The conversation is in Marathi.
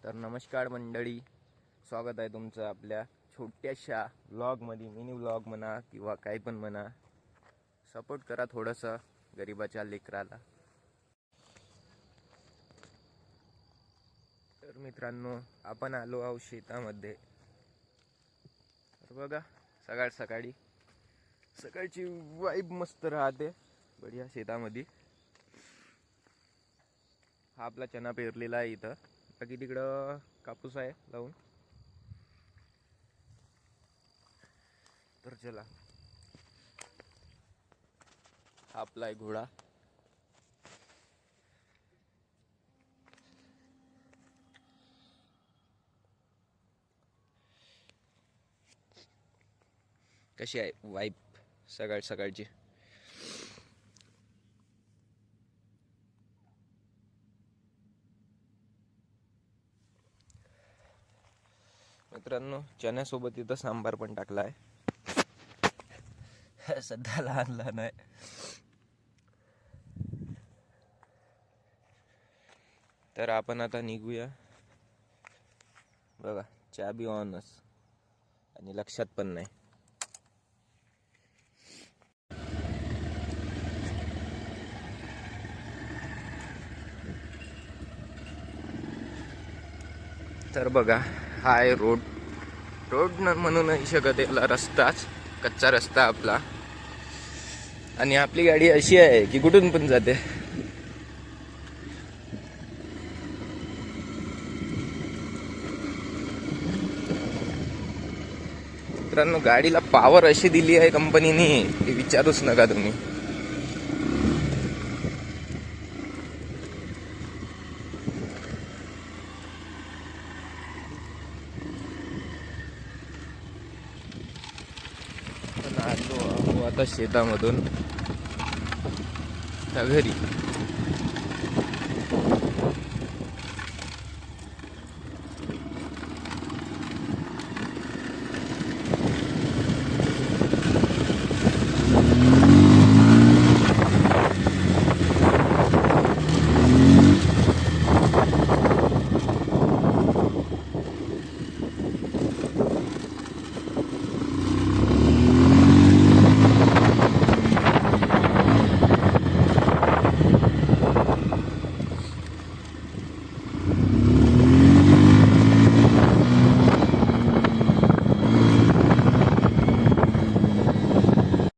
तर नमस्कार मंडळी, स्वागत आहे तुमचं आपल्या छोट्याशा व्लॉगमध्ये. मिनी व्लॉग म्हणा किंवा काही पण म्हणा, सपोर्ट करा थोडंसं गरिबाच्या लेकराला. तर मित्रांनो, आपण आलो आहोत शेतामध्ये. तर बघा, सकाळची वाईब मस्त राहते बढिया शेतामध्ये. हा आपला चना पेरलेला आहे इथं. बाकी तिकडं कापूस आहे लावून. तर चला, हा आपला आहे घोडा. कशी आहे वाईब सकाळची. मित्रांनो, चण्यासोबत इथं सांबार पण टाकला आहे. सध्या लहान आहे. तर आपण आता निघूया. बघा, चहा बी ऑनच आणि लक्षात पण नाही. तर बघा, हा आहे रोड म्हणू नाही शकत याला, रस्ताच कच्चा रस्ता आपला. आणि आपली गाडी अशी आहे की कुठून पण जाते. मित्रांनो, गाडीला पॉवर अशी दिली आहे कंपनीने, ते विचारूच नका तुम्ही. आलो आता शेतामधून घरी.